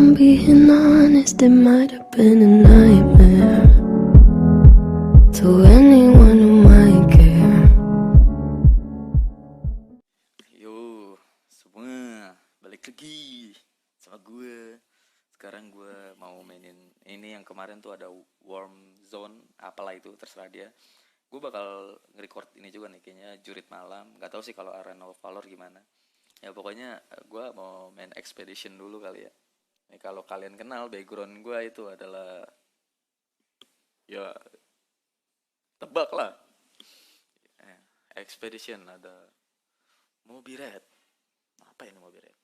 I'm being honest, it might have been a nightmare to anyone who might care. Yo, semua balik lagi sama gue. Sekarang gue mau mainin ini yang kemarin tuh ada Warm Zone, apalah itu terserah dia. Gue bakal nge-record ini juga nih kayaknya Jurit Malam. Gak tahu sih kalau Arena of Valor gimana. Ya pokoknya gue mau main Expedition dulu kali ya. Nih kalau kalian kenal background gue itu adalah ya tebak lah. Expedition ada Moby Red. Apa ini Moby Red?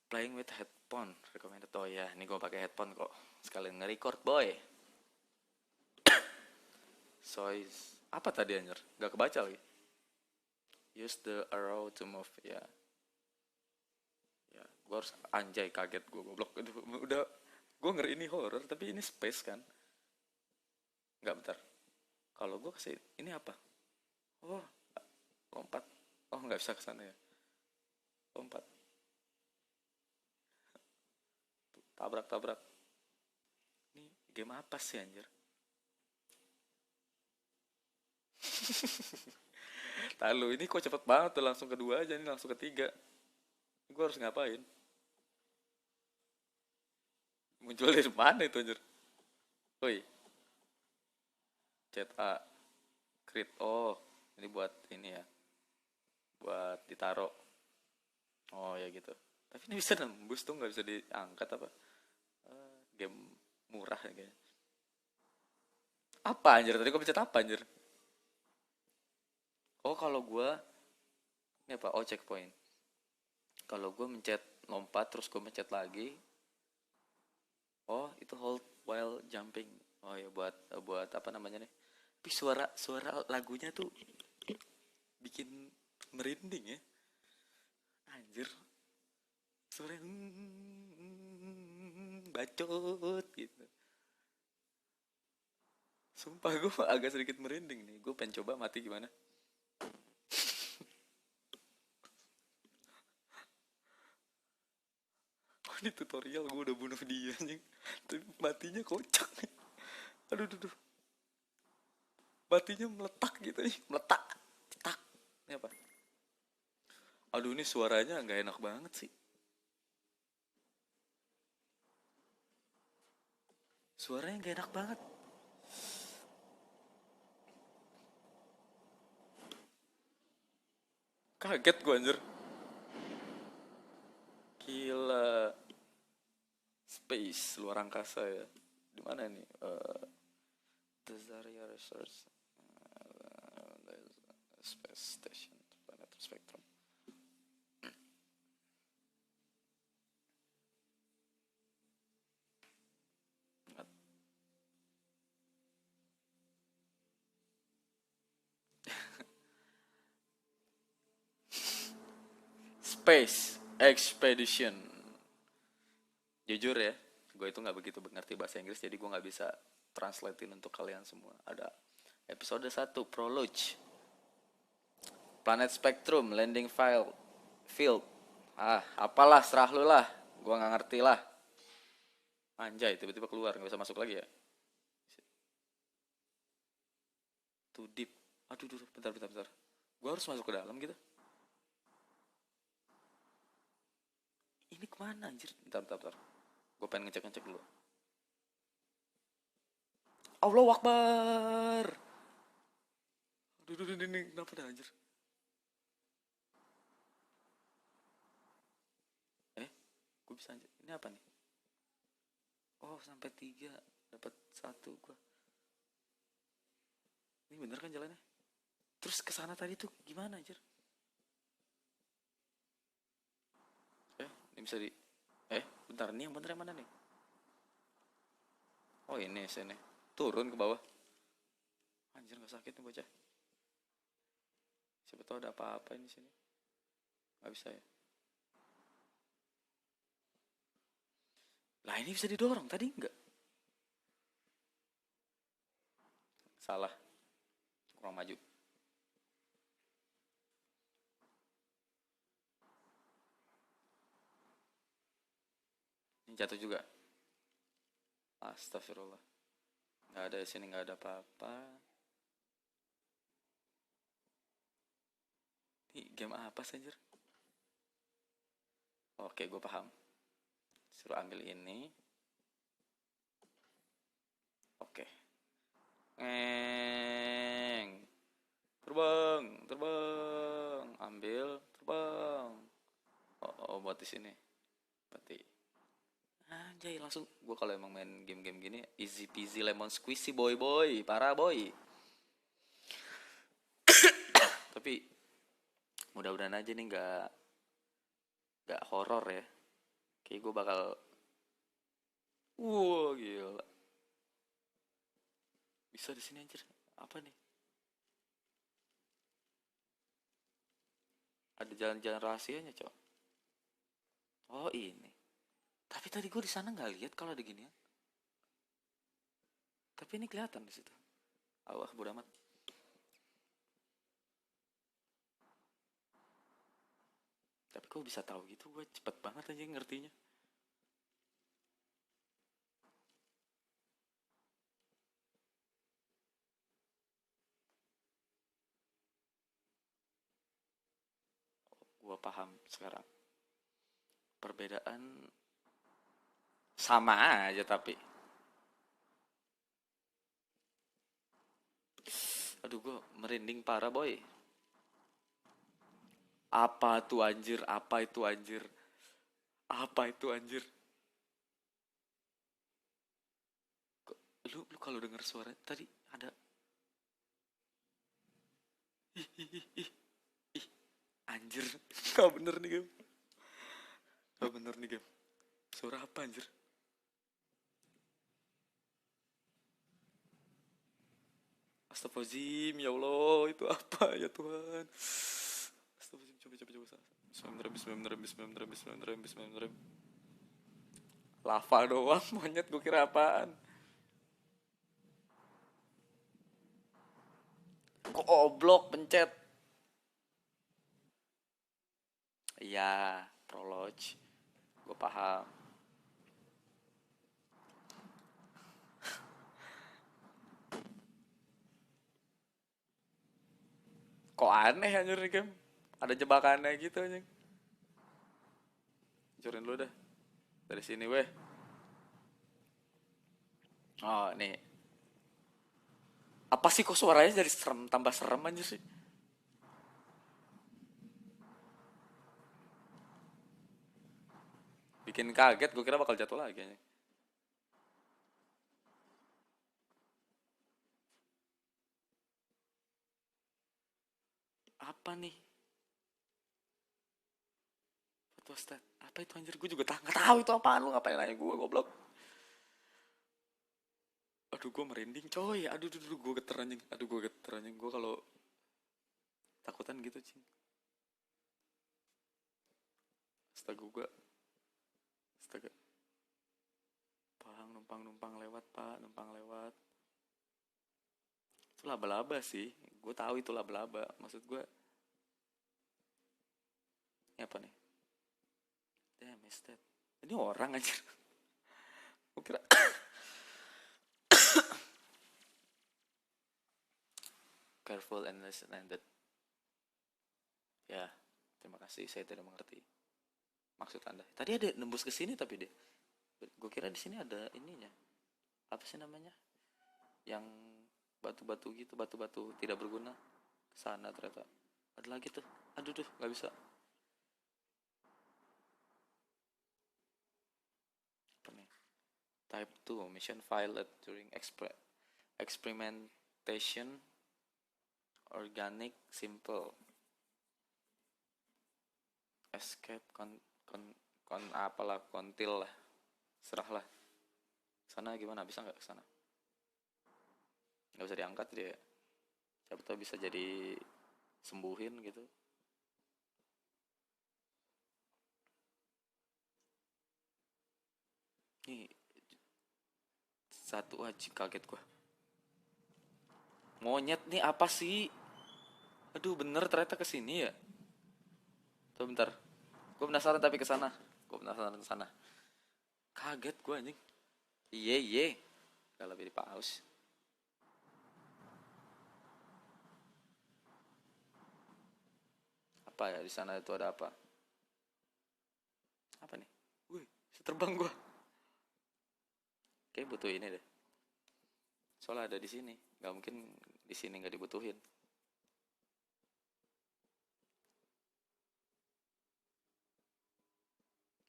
Playing with headphone recommended. Oh ya, ini gue pakai headphone kok. Sekalian nge-record boy. Sois apa tadi anjir? Gak kebaca lagi. Use the arrow to move. Ya. Ya, gue harus anjay kaget gue goblok. Udah gue ngeri ini horror tapi ini space kan. Enggak bentar. Kalau gue kasih ini apa? Oh, lompat. Oh, nggak bisa ke sana ya. Lompat. Tabrak. Ini game apa sih anjir? Lalu ini kok cepet banget tuh, langsung kedua aja nih, langsung ketiga. Gue harus ngapain? Muncul dari mana itu anjir? Woi, chat A, crit. Oh, ini buat ini ya. Buat ditaro. Oh ya gitu. Tapi ini bisa nembus tuh, nggak bisa diangkat apa? Game murah ya kayaknya. Apa anjir? Tadi gue pencet apa anjir? Oh kalau gue ini apa? Oh checkpoint. Kalau gue mencet lompat terus gue mencet lagi. Oh itu hold while jumping. Oh ya buat apa namanya nih? Tapi suara lagunya tuh bikin merinding ya. Anjir. Suara bacot gitu. Sumpah gue agak sedikit merinding nih. Gue pengen coba mati gimana. Oh, ini tutorial gue udah bunuh dia anjing. Tapi matinya kocak nih. Aduh. Matinya meletak gitu nih. Meletak. Tak. Ini apa? Aduh ini suaranya nggak enak banget sih. Suaranya nggak enak banget. Kaget gue anjir. Gila. Space, luar angkasa ya. Di mana nih? The Zarya Research Space Station, Planet Spectrum. Space Expedition. Jujur ya, gue itu nggak begitu mengerti bahasa Inggris, jadi gue nggak bisa translatein untuk kalian semua. Ada episode 1 Prologue, Planet Spectrum, Landing Field. Apalah, serah lu lah. Gue nggak ngerti lah. Anjay, tiba-tiba keluar, nggak bisa masuk lagi ya. Too deep. Aduh, bentar. Gue harus masuk ke dalam gitu. Ini kemana anjir? Bentar. Gue pengen ngecek dulu. Allahu Akbar. Aduh, ini kenapa dah anjir? Gue bisa anjir. Ini apa nih? Oh, sampai 3. Dapat 1 gue. Ini bener kan jalannya? Terus kesana tadi tuh gimana anjir? Ini bisa di... bentar, ini yang bener yang mana nih? Oh ini sini. Turun ke bawah. Anjir gak sakit nih bocah. Siapa tahu ada apa-apa ini sini. Gak bisa ya. Lah ini bisa didorong, tadi enggak. Salah. Kurang maju. Ini Ini jatuh juga. Astagfirullah. Nggak ada di sini, nggak ada apa-apa. Ini game apa sih anjir? Oke, gue paham. Suruh ambil ini. Oke. Terbang, terbang. Ambil, terbang. Oh, buat di sini. Berarti anjay, langsung gue kalau emang main game-game gini easy peasy lemon squeezy boy, parah boy. Tapi mudah-mudahan aja nih nggak horor ya. Kayak gue bakal gila. Bisa di sini anjir. Apa nih? Ada jalan-jalan rahasianya, Cok. Oh, ini. Tapi tadi gue di sana nggak lihat kalau ada ginian. Tapi ini kelihatan di situ. Allah, bodo amat. Tapi kok bisa tahu gitu? Gue cepet banget aja ngertinya. Gue paham sekarang. Perbedaan sama aja tapi. Aduh, gue merinding parah boy. Apa tuh anjir? Apa itu anjir? Apa itu anjir? Lu kalau denger suara tadi ada. Ih, anjir. Gak bener nih game. Gak bener nih game. Suara apa anjir? Astagfirullahaladzim, ya Allah, itu apa ya Tuhan? Astagfirullahaladzim, coba. Bismillahirrahmanirrahim. Lava doang, monyet gue kira apaan? Kok oblok pencet? Iya, prologue. Gue paham. Kok aneh anjir nih game? Ada jebakannya gitu anjing. Hancurin dulu dah. Dari sini weh. Oh, nih. Apa sih kok suaranya jadi serem, tambah serem anjir sih? Bikin kaget, gue kira bakal jatuh lagi anjing. Apa nih? What was that? Apa itu anjir? Gue juga nggak tahu itu apaan. Lu ngapain nanya gue, goblok? Aduh, gue merinding coy. Aduh, gue geter anjing. Gue kalau takutan gitu cing. Astaga. Numpang lewat pak. Itu laba-laba sih. Gue tahu itu laba-laba. Maksud gue, ini apa nih? Damn, is that? Ini orang aja. Gue kira. Careful and listen-ended. Ya, terima kasih. Saya tidak mengerti maksud Anda. Tadi ada nembus ke sini tapi deh. Gue kira di sini ada ininya. Apa sih namanya? Yang batu-batu gitu, batu-batu tidak berguna. Kesana ternyata. Ada lagi tuh. Aduh, nggak bisa. Apa nih? Type 2, mission failed during experimentation. Organic, simple. Escape, apalah, kontil lah. Serahlah. Sana gimana? Bisa nggak kesana? Nggak bisa diangkat dia. Siapa tahu bisa jadi sembuhin gitu. Nih satu aja kaget gua. Monyet nih apa sih? Aduh, bener ternyata kesini ya. Tuh bentar. Gue penasaran tapi kesana. Kaget gue anjing. Iye. Gak lebih di pause. Apa ya di sana itu ada apa? Apa nih? Wih, bisa terbang gue. Kayak butuh ini deh. Soalnya ada di sini. Gak mungkin di sini nggak dibutuhin.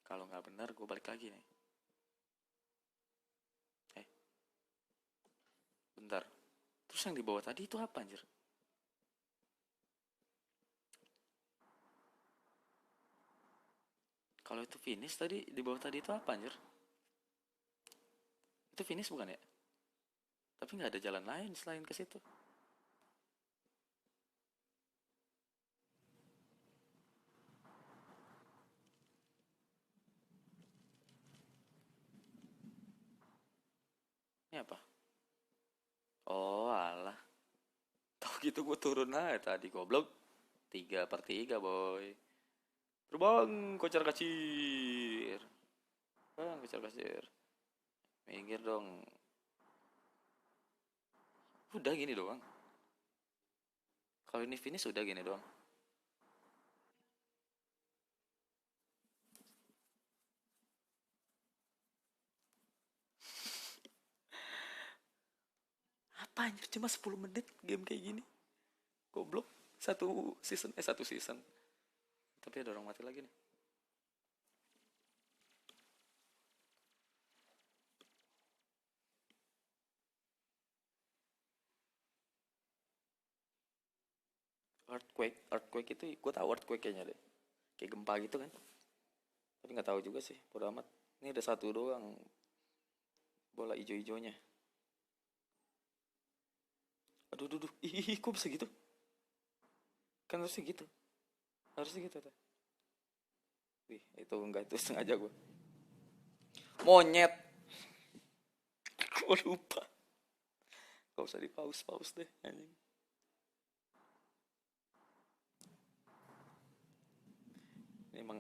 Kalau nggak benar, gue balik lagi nih. Bentar. Terus yang di bawah tadi itu apa anjir? Kalau itu finish tadi, di bawah tadi itu apa anjir? Itu finish bukan ya? Tapi nggak ada jalan lain selain ke situ. Ini apa? Oh alah. Tahu gitu gue turun aja tadi goblok. 3/3 boy. Terbang kocar kacir. Bang kocar kacir. Minggir dong. Udah gini doang. Kalau ini finish udah gini doang. Apa anjir cuma 10 menit game kayak gini. Goblok. Satu season. Tapi ada orang mati lagi nih. Earthquake itu gue tahu earthquake kayaknya deh. Kayak gempa gitu kan. Tapi nggak tahu juga sih, bodo amat. Ini ada satu doang bola ijo-ijonya. Aduh. Ih, kok bisa gitu? Kan harusnya gitu. Harusnya gitu tuh. Wih, itu enggak itu sengaja gue. Monyet. Gue lupa. Gak usah di pause deh anjing. Ini emang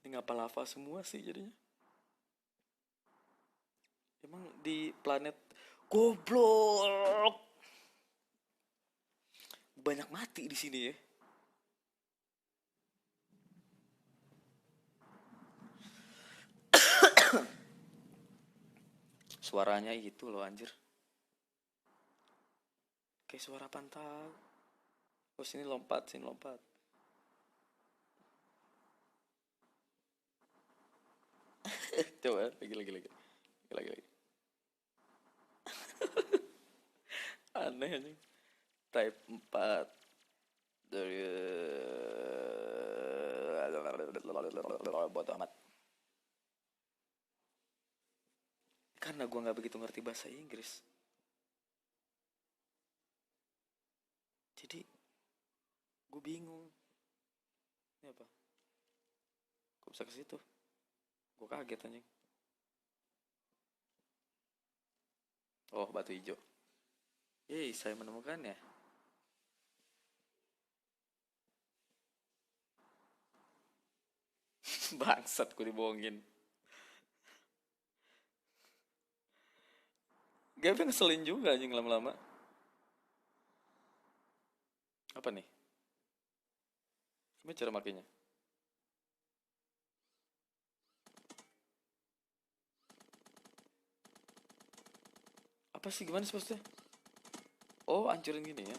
ini ngapa lava semua sih jadinya? Emang di planet goblok banyak mati di sini ya. Suaranya itu loh anjir. Kayak suara pantau. Oh sini lompat. Coba lagi. Aneh anjing. Type 4 dari buat amat. Karena gue nggak begitu ngerti bahasa Inggris. Jadi gue bingung. Ini apa? Kok bisa ke situ? Gue kaget anjing. Oh, batu hijau. Yeay, saya menemukannya. Bangsat, gue dibohongin. Gavin ngeselin juga anjing lama-lama. Apa nih? Gimana cara makainya? Apa sih, gimana sih maksudnya? Oh, hancurin gini ya.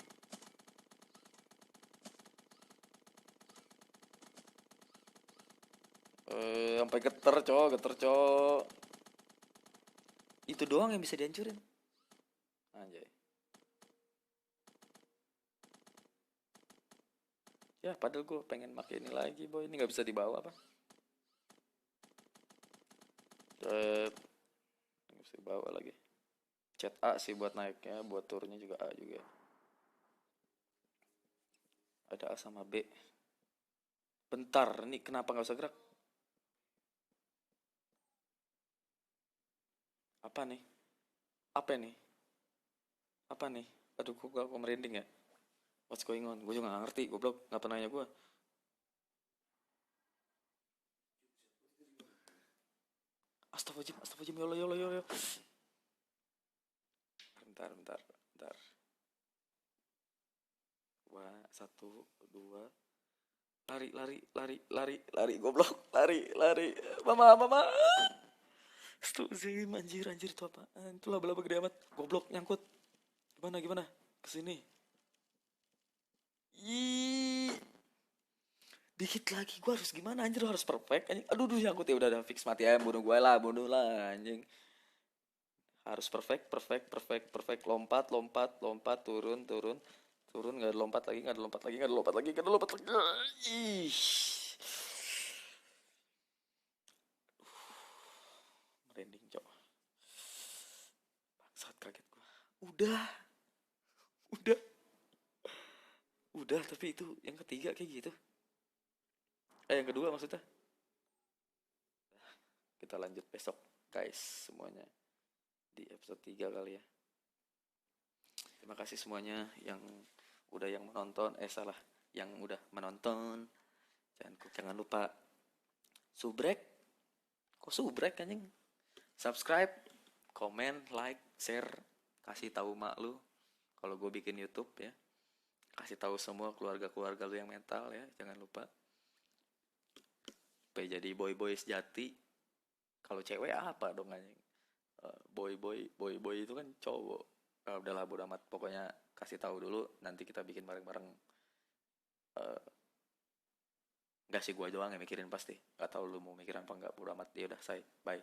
Sampai geter, cowok. Itu doang yang bisa dihancurin. Anjay. Ya, padahal gue pengen pakai ini lagi, boy. Ini nggak bisa dibawa, apa? Nggak bisa dibawa lagi. Chat A sih buat naiknya, buat turunnya juga A juga. Ada A sama B. Bentar, ini kenapa nggak usah gerak? Apa nih? Apa nih? Aduh, gue merinding ya. What's going on? Gue juga gak ngerti, goblok. Ngapa nanya gue? Astagfirullahaladzim, ya Allah, ya Allah, ya Allah. Bentar. Wah, 1, 2. Lari, goblok, lari. Mama. Astagfirullahaladzim, anjir itu apaan? Itu laba-laba gede amat, goblok, nyangkut. Gimana? Kesini. Ih, dikit lagi, gua harus gimana anjir, harus perfect anjing. Aduh, nyangkut ya, udah fix mati ya, bunuh lah anjing. Harus perfect, lompat, turun, nggak ada lompat lagi. Ih, merinding cok, bangsat, kaget gua. Udah, tapi itu yang ketiga kayak gitu. Yang kedua maksudnya. Kita lanjut besok guys semuanya, di episode 3 kali ya. Terima kasih semuanya yang menonton, yang udah menonton. Jangan lupa subrek. Kok subrek anjing? Subscribe, komen, like, share, kasih tahu mak lu kalau gue bikin YouTube ya. Kasih tahu semua keluarga lu yang mental ya, jangan lupa. Supaya jadi boy sejati. Kalau cewek apa dong anjing? Boy itu kan cowok. Nah, udahlah bodo amat, pokoknya kasih tahu dulu, nanti kita bikin bareng-bareng. Enggak sih, gua doang yang mikirin pasti. Enggak tahu lu mau mikirin apa enggak, bodo amat. Ya udah, bye.